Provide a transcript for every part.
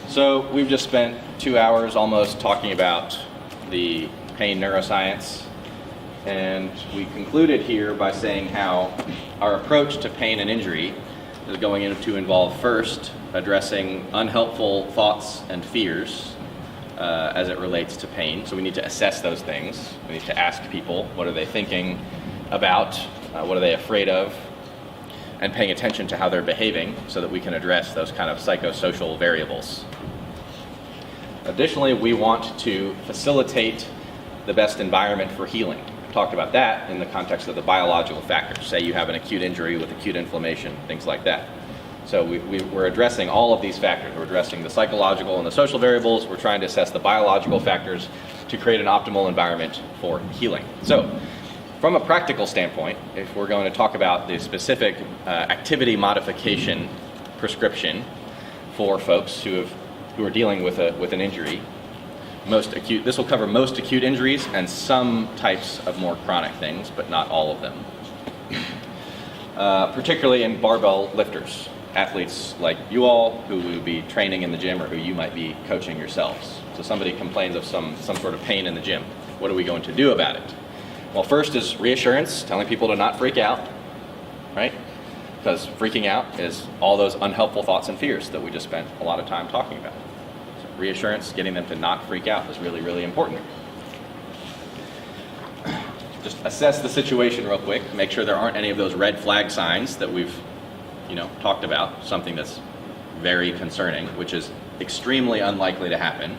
So we've just spent 2 hours almost talking about the pain neuroscience, and we concluded here by saying how our approach to pain and injury is going to involve first addressing unhelpful thoughts and fears as it relates to pain. So we need to assess those things. We need to ask people, what are they thinking about, what are they afraid of, and paying attention to how they're behaving so that we can address those kind of psychosocial variables. Additionally, we want to facilitate the best environment for healing. We talked about that in the context of the biological factors. Say you have an acute injury with acute inflammation, things like that. So we're addressing all of these factors. We're addressing the psychological and the social variables. We're trying to assess the biological factors to create an optimal environment for healing. So from a practical standpoint, if we're going to talk about the specific activity modification prescription for folks who are dealing with an injury, this will cover most acute injuries and some types of more chronic things, but not all of them. Particularly in barbell lifters, athletes like you all who will be training in the gym or who you might be coaching yourselves. So somebody complains of some sort of pain in the gym. What are we going to do about it? Well, first is reassurance, telling people to not freak out, right? Because freaking out is all those unhelpful thoughts and fears that we just spent a lot of time talking about. So reassurance, getting them to not freak out is really, really important. Just assess the situation real quick, make sure there aren't any of those red flag signs that we've talked about, something that's very concerning, which is extremely unlikely to happen,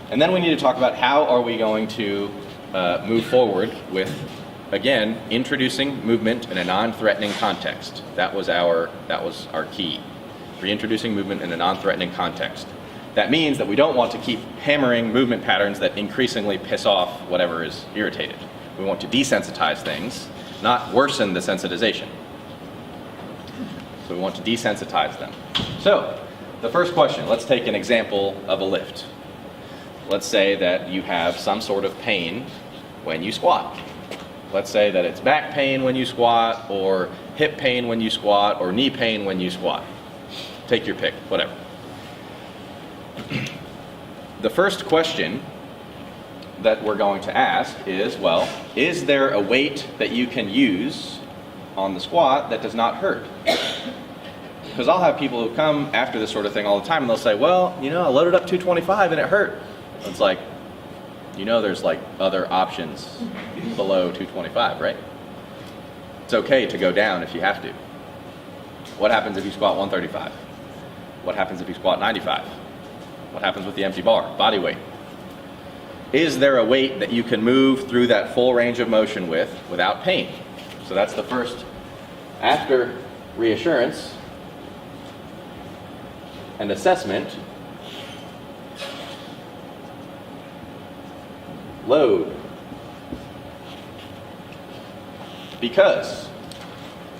And then we need to talk about how are we going to move forward with, again, introducing movement in a non-threatening context. That was our key. Reintroducing movement in a non-threatening context. That means that we don't want to keep hammering movement patterns that increasingly piss off whatever is irritated. We want to desensitize things, not worsen the sensitization. So we want to desensitize them. So the first question, let's take an example of a lift. Let's say that you have some sort of pain when you squat. Let's say that it's back pain when you squat, or hip pain when you squat, or knee pain when you squat. Take your pick, whatever. The first question that we're going to ask is, well, is there a weight that you can use on the squat that does not hurt? Because I'll have people who come after this sort of thing all the time and they'll say, well, I loaded up 225 and it hurt. It's like, there's like other options below 225, right? It's okay to go down if you have to. What happens if you squat 135? What happens if you squat 95? What happens with the empty bar? Body weight. Is there a weight that you can move through that full range of motion without pain? So that's the first. After reassurance and assessment, load. Because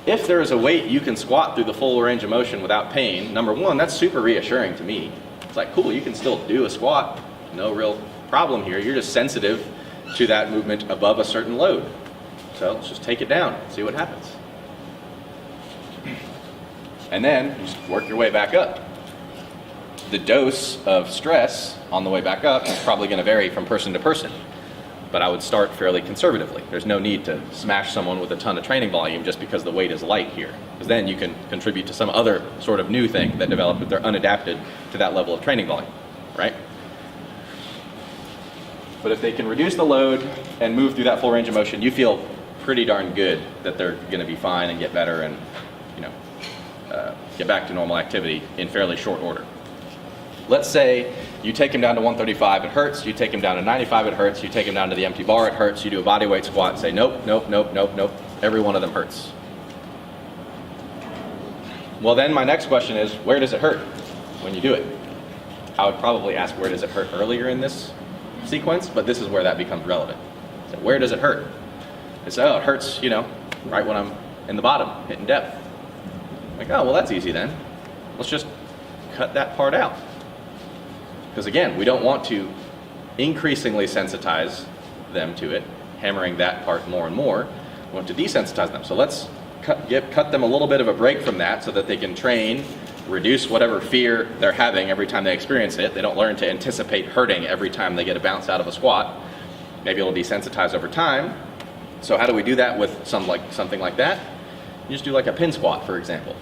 if there is a weight you can squat through the full range of motion without pain, number one, that's super reassuring to me. It's like, cool, you can still do a squat. No real problem here. You're just sensitive to that movement above a certain load. So let's just take it down, see what happens. And then just work your way back up. The dose of stress on the way back up is probably going to vary from person to person. But I would start fairly conservatively. There's no need to smash someone with a ton of training volume just because the weight is light here. Because then you can contribute to some other sort of new thing that developed if they're unadapted to that level of training volume, right? But if they can reduce the load and move through that full range of motion, you feel pretty darn good that they're going to be fine and get better and get back to normal activity in fairly short order. Let's say you take him down to 135, it hurts. You take him down to 95, it hurts. You take him down to the empty bar, it hurts. You do a body weight squat and say, nope, nope, nope, nope, nope. Every one of them hurts. Well, then my next question is, where does it hurt when you do it? I would probably ask, where does it hurt earlier in this sequence? But this is where that becomes relevant. So where does it hurt? It's, it hurts, right when I'm in the bottom, hitting depth. Like, oh, well, that's easy then. Let's just cut that part out. Because again, we don't want to increasingly sensitize them to it, hammering that part more and more. We want to desensitize them. So let's cut them a little bit of a break from that so that they can train reduce whatever fear they're having every time they experience it. They don't learn to anticipate hurting every time they get a bounce out of a squat. Maybe it'll desensitize over time. So how do we do that with something like that? You just do like a pin squat, for example,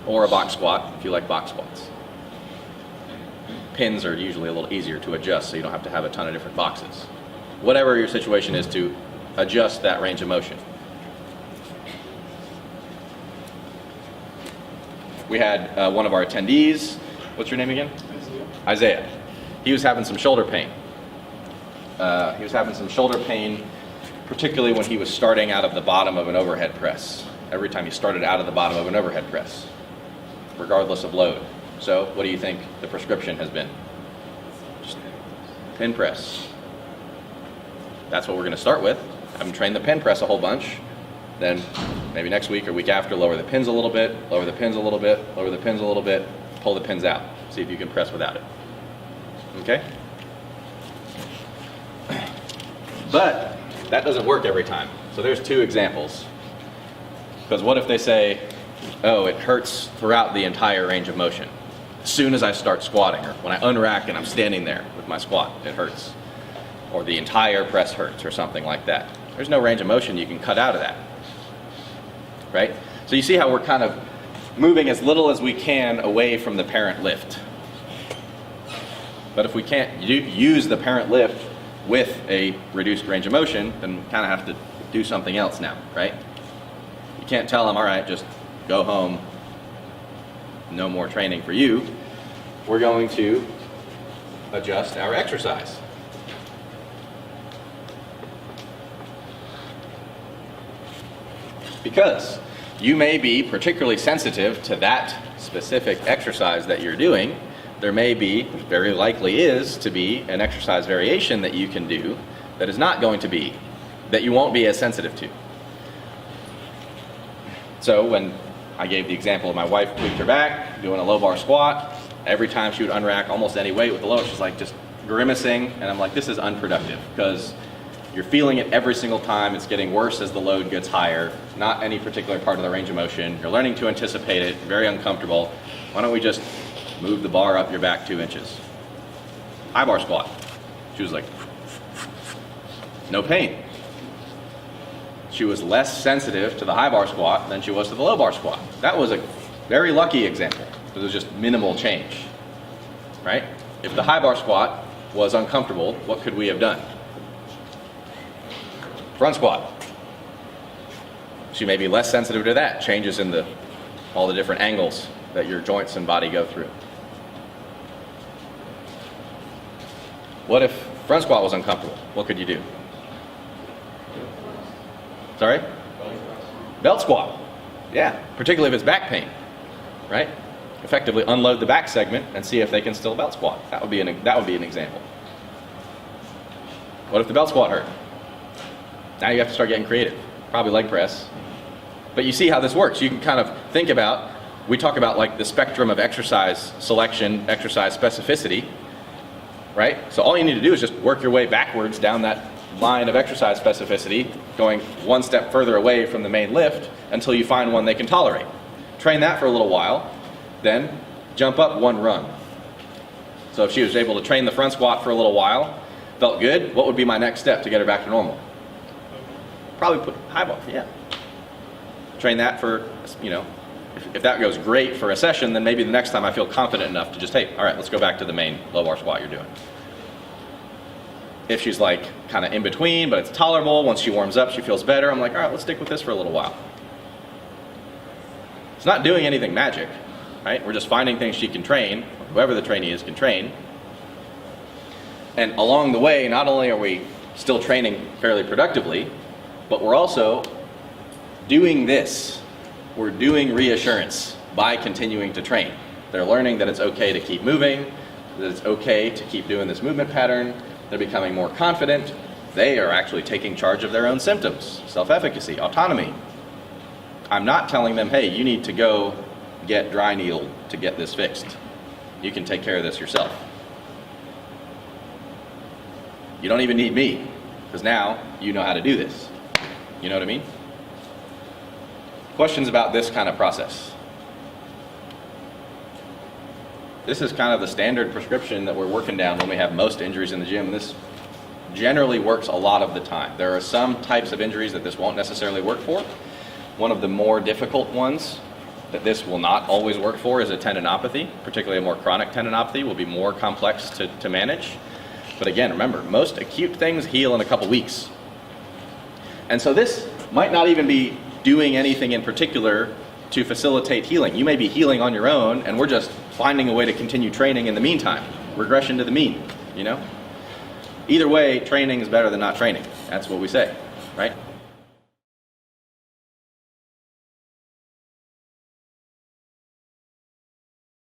or a box squat if you like box squats. Pins are usually a little easier to adjust, so you don't have to have a ton of different boxes. Whatever your situation is to adjust that range of motion. We had one of our attendees, what's your name again? Isaiah. He was having some shoulder pain. Particularly when he was starting out of the bottom of an overhead press. Every time he started out of the bottom of an overhead press, regardless of load. So what do you think the prescription has been? Just pin press. That's what we're going to start with. Have him train the pin press a whole bunch. Then maybe next week or week after, lower the pins a little bit, lower the pins a little bit, lower the pins a little bit, pull the pins out. See if you can press without it. Okay? But that doesn't work every time. So there's two examples. Because what if they say, oh, it hurts throughout the entire range of motion. As soon as I start squatting, or when I unrack and I'm standing there with my squat, it hurts. Or the entire press hurts, or something like that. There's no range of motion you can cut out of that. Right? So you see how we're kind of moving as little as we can away from the parent lift. But if we can't use the parent lift with a reduced range of motion, then we kind of have to do something else now, right? You can't tell them, all right, just go home, no more training for you. We're going to adjust our exercise. Because you may be particularly sensitive to that specific exercise that you're doing. There may be, very likely is, to be an exercise variation that you can do that is not going to be, that you won't be as sensitive to. So when I gave the example of my wife tweaked her back, doing a low bar squat, every time she would unrack almost any weight with the low, she's like just grimacing, and I'm like, this is unproductive, because you're feeling it every single time. It's getting worse as the load gets higher, not any particular part of the range of motion. You're learning to anticipate it, very uncomfortable. Why don't we just move the bar up your back 2 inches? High bar squat. She was like, no pain. She was less sensitive to the high bar squat than she was to the low bar squat. That was a very lucky example. It was just minimal change, right? If the high bar squat was uncomfortable, what could we have done? Front squat. She may be less sensitive to that, changes in all the different angles that your joints and body go through. What if front squat was uncomfortable? What could you do? Sorry? Belt squat. Yeah, particularly if it's back pain, right? Effectively unload the back segment and see if they can still belt squat. That would be an example. What if the belt squat hurt? Now you have to start getting creative. Probably leg press. But you see how this works. You can kind of think about, we talk about like the spectrum of exercise selection, exercise specificity, right? So all you need to do is just work your way backwards down that line of exercise specificity, going one step further away from the main lift until you find one they can tolerate. Train that for a little while, then jump up one rung. So if she was able to train the front squat for a little while, felt good, what would be my next step to get her back to normal? Probably put high bar, yeah. Train that for, if that goes great for a session, then maybe the next time I feel confident enough to just, hey, all right, let's go back to the main low bar squat you're doing. If she's like kind of in between, but it's tolerable, once she warms up, she feels better, I'm like, all right, let's stick with this for a little while. It's not doing anything magic, right? We're just finding things she can train, or whoever the trainee is can train. And along the way, not only are we still training fairly productively, but we're also doing this. We're doing reassurance by continuing to train. They're learning that it's okay to keep moving, that it's okay to keep doing this movement pattern. They're becoming more confident. They are actually taking charge of their own symptoms, self-efficacy, autonomy. I'm not telling them, hey, you need to go get dry needled to get this fixed. You can take care of this yourself. You don't even need me, because now you know how to do this. You know what I mean? Questions about this kind of process? this is kind of the standard prescription that we're working down when we have most injuries in the gym. This generally works a lot of the time. There are some types of injuries that this won't necessarily work for. One of the more difficult ones that this will not always work for is a tendinopathy, particularly a more chronic tendinopathy will be more complex to manage. But again, remember, most acute things heal in a couple weeks. And so this might not even be doing anything in particular to facilitate healing. You may be healing on your own, and we're just finding a way to continue training in the meantime. Regression to the mean, you know? Either way, training is better than not training. That's what we say, right?